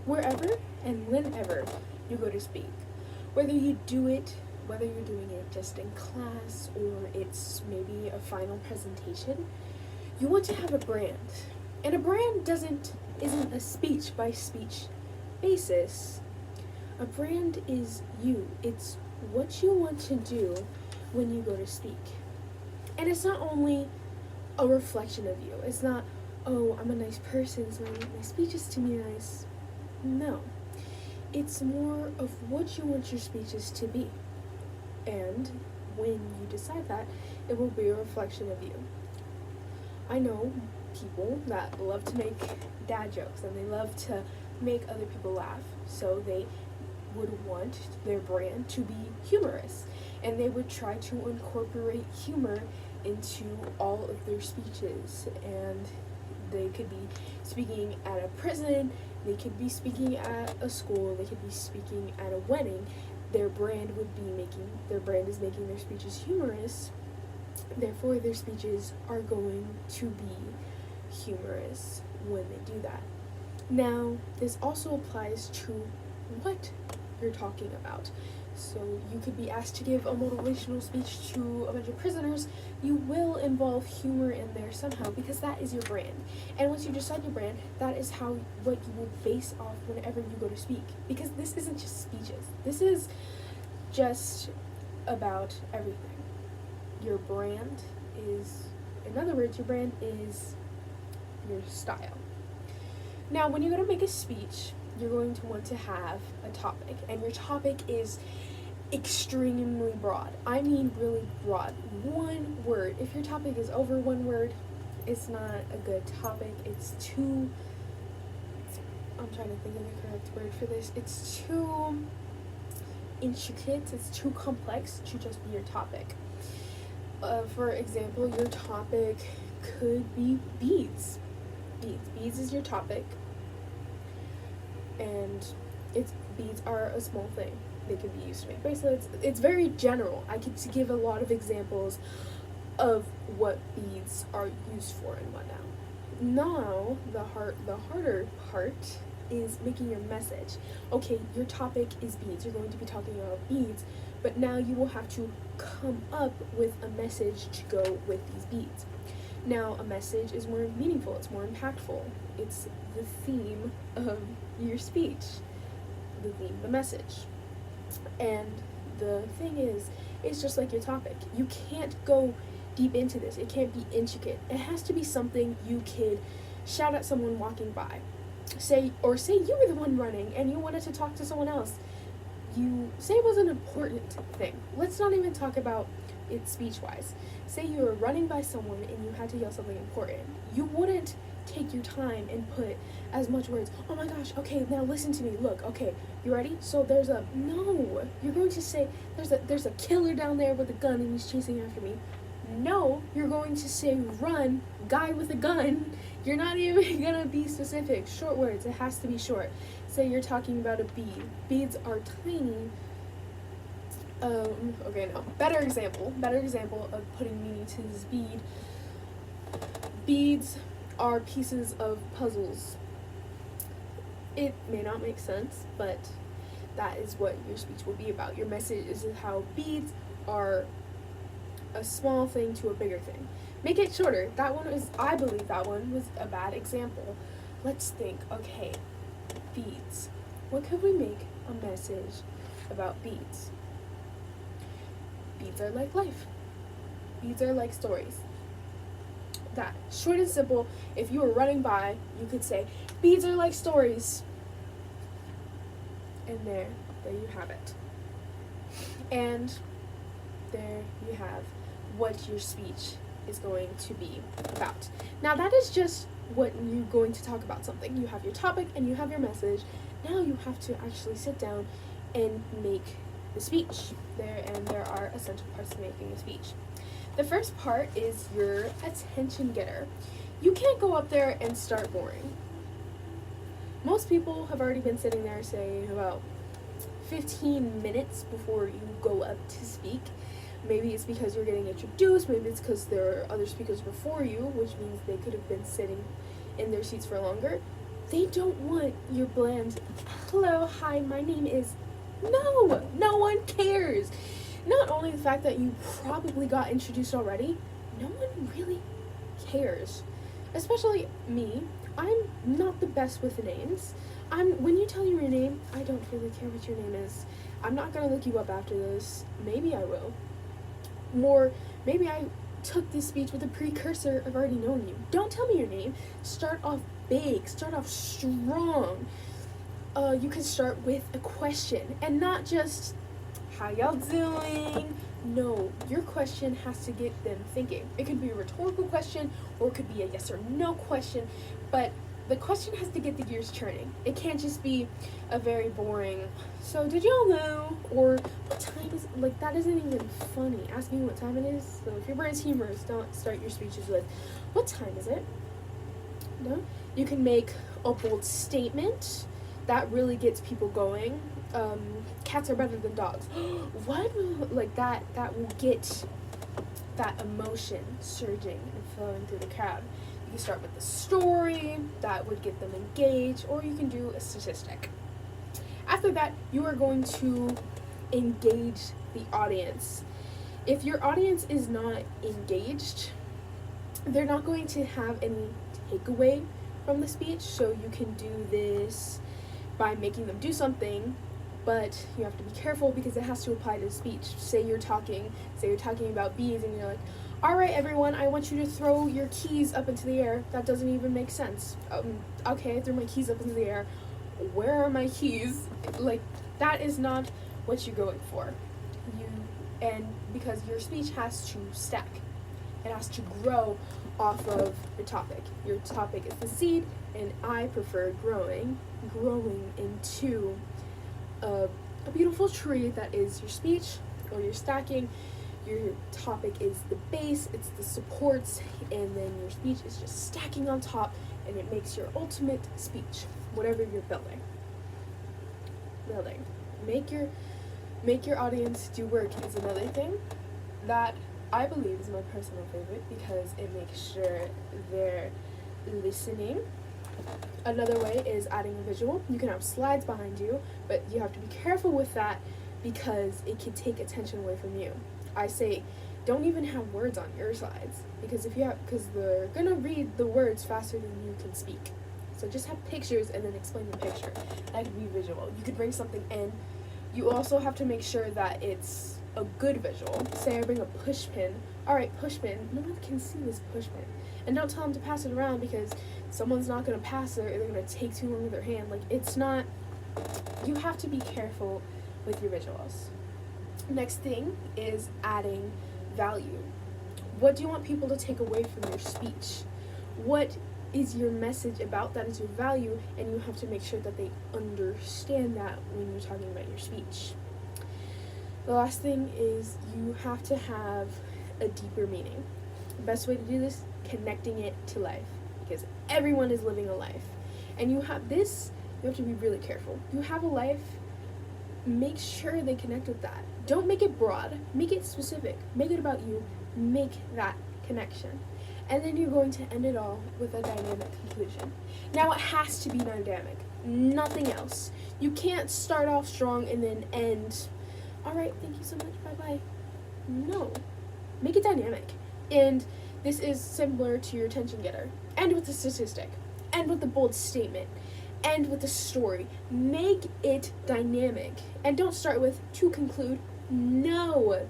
wherever and whenever you go to speak. Whether you do it, whether you're doing it just in class or it's maybe a final presentation, you want to have a brand. And a brand isn't a speech by speech basis. A brand is you. It's what you want to do when you go to speak. And it's not only a reflection of you. It's not, oh, I'm a nice person, so my speech is to be nice. No. It's more of what you want your speeches to be. And when you decide that, it will be a reflection of you. I know people that love to make dad jokes and they love to make other people laugh. So they would want their brand to be humorous. And they would try to incorporate humor into all of their speeches. And they could be speaking at a prison, they could be speaking at a school, they could be speaking at a wedding. Their brand is making their speeches humorous. Therefore, their speeches are going to be humorous when they do that. Now, this also applies to what you're talking about. So you could be asked to give a motivational speech to a bunch of prisoners. You will involve humor in there somehow because that is your brand. And once you decide your brand, that is what you will base off whenever you go to speak. Because this isn't just speeches. This is just about everything. Your brand is, in other words, your brand is your style. Now, when you're going to make a speech, you're going to want to have a topic, and your topic is extremely broad. I mean really broad. One word. If your topic is over one word, it's not a good topic. I'm trying to think of the correct word for this. It's too intricate, it's too complex to just be your topic. For example, your topic could be beads. Beads is your topic. And beads are a small thing. They can be used to make bracelets. It's very general. I could give a lot of examples of what beads are used for and whatnot. Now, the harder part is making your message. Okay, your topic is beads. You're going to be talking about beads, but now you will have to come up with a message to go with these beads. Now, a message is more meaningful. It's more impactful. It's the theme of your speech. The message. And the thing is, it's just like your topic. You can't go deep into this. It can't be intricate. It has to be something you could shout at someone walking by. Say you were the one running and you wanted to talk to someone else. You say it was an important thing. Let's not even talk about it speech-wise. Say you were running by someone and you had to yell something important. You wouldn't take your time and put as much words. Oh my gosh, okay, now listen to me. Look, okay, you ready? So you're going to say there's a killer down there with a gun and he's chasing after me. No, you're going to say run, guy with a gun. You're not even gonna be specific. Short words, it has to be short. Say you're talking about a bead. Beads are tiny. Better example of putting meaning to this bead. Beads are pieces of puzzles. It may not make sense, but that is what your speech will be about. Your message is how beads are a small thing to a bigger thing. Make it shorter. I believe that one was a bad example. Let's think, okay, beads. What could we make a message about beads? Beads are like life. Beads are like stories. That, short and simple. If you were running by, you could say, beads are like stories. And there you have it. And there you have what your speech is going to be about. Now that is just what you're going to talk about something. You have your topic and you have your message. Now you have to actually sit down and make the speech. There are essential parts to making a speech. The first part is your attention getter. You can't go up there and start boring. Most people have already been sitting there, say, about 15 minutes before you go up to speak. Maybe it's because you're getting introduced, maybe it's because there are other speakers before you, which means they could have been sitting in their seats for longer. They don't want your bland, hello, hi, my name is, no one cares. Not only the fact that you probably got introduced already, no one really cares. Especially me. I'm not the best with names. When you tell me your name, I don't really care what your name is. I'm not gonna look you up after this. Maybe I will. Or maybe I took this speech with a precursor of already knowing you. Don't tell me your name. Start off big. Start off strong. You can start with a question and not just, how y'all doing? No, your question has to get them thinking. It could be a rhetorical question or it could be a yes or no question, but the question has to get the gears churning. It can't just be a very boring, so did y'all know? Or what time is it? Like, that isn't even funny. Asking what time it is. So if your brain's humorous, don't start your speeches with, what time is it? No? You can make a bold statement that really gets people going. Cats are better than dogs. What? Like that will get that emotion surging and flowing through the crowd. You can start with a story that would get them engaged, or you can do a statistic. After that, you are going to engage the audience. If your audience is not engaged, they're not going to have any takeaway from the speech, so you can do this by making them do something, but you have to be careful because it has to apply to the speech. Say you're talking about bees and you're like, all right, everyone, I want you to throw your keys up into the air. That doesn't even make sense. Okay, I threw my keys up into the air. Where are my keys? Like, that is not what you're going for. And because your speech has to stack. It has to grow off of your topic. Your topic is the seed, and I prefer growing into a beautiful tree that is your speech or your stacking. Your topic is the base, it's the supports, and then your speech is just stacking on top, and it makes your ultimate speech, whatever you're building. Make your audience do work is another thing that I believe is my personal favorite because it makes sure they're listening. Another way is adding a visual. You can have slides behind you, but you have to be careful with that because it can take attention away from you. I say, don't even have words on your slides because they're gonna read the words faster than you can speak. So just have pictures and then explain the picture. That could be visual. You could bring something in. You also have to make sure that it's a good visual. Say I bring a push pin. All right, push pin. No one can see this push pin. And don't tell them to pass it around because someone's not going to pass it or they're going to take too long with their hand. Like, it's not, you have to be careful with your visuals. Next thing is adding value. What do you want people to take away from your speech? What is your message about? That is your value, and you have to make sure that they understand that when you're talking about your speech. The last thing is you have to have a deeper meaning. The best way to do this, connecting it to life, because everyone is living a life. And you have to be really careful. You have a life, make sure they connect with that. Don't make it broad, make it specific, make it about you, make that connection. And then you're going to end it all with a dynamic conclusion. Now it has to be dynamic, nothing else. You can't start off strong and then end, all right, thank you so much, bye-bye. No, make it dynamic. And this is similar to your attention getter. End with the statistic, end with the bold statement, end with the story. Make it dynamic. And don't start with to conclude. No,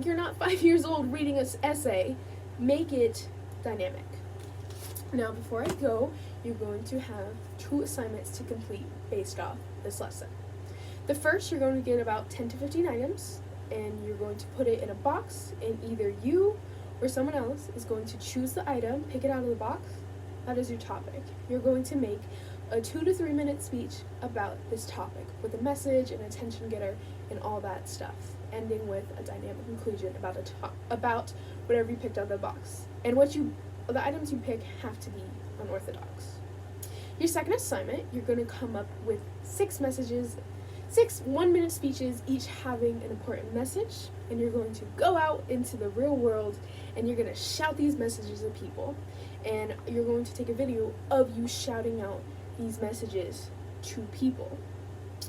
you're not 5 years old reading an essay. Make it dynamic. Now, before I go, you're going to have 2 assignments to complete based off this lesson. The first, you're going to get about 10 to 15 items, and you're going to put it in a box, and either you or someone else is going to choose the item, pick it out of the box. That is your topic. You're going to make a 2 to 3 minute speech about this topic with a message, an attention getter, and all that stuff, ending with a dynamic conclusion about whatever you picked out of the box. And the items you pick have to be unorthodox. Your second assignment, you're going to come up with 6 messages, 6 1-minute speeches, each having an important message, and you're going to go out into the real world and you're going to shout these messages at people, and you're going to take a video of you shouting out these messages to people.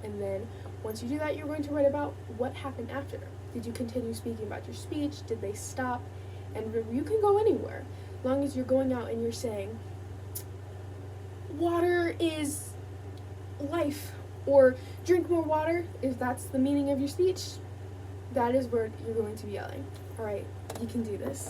And then once you do that, you're going to write about what happened after. Did you continue speaking about your speech? Did they stop? And you can go anywhere, as long as you're going out and you're saying, water is life, or drink more water. If that's the meaning of your speech, that is where you're going to be yelling. All right, you can do this.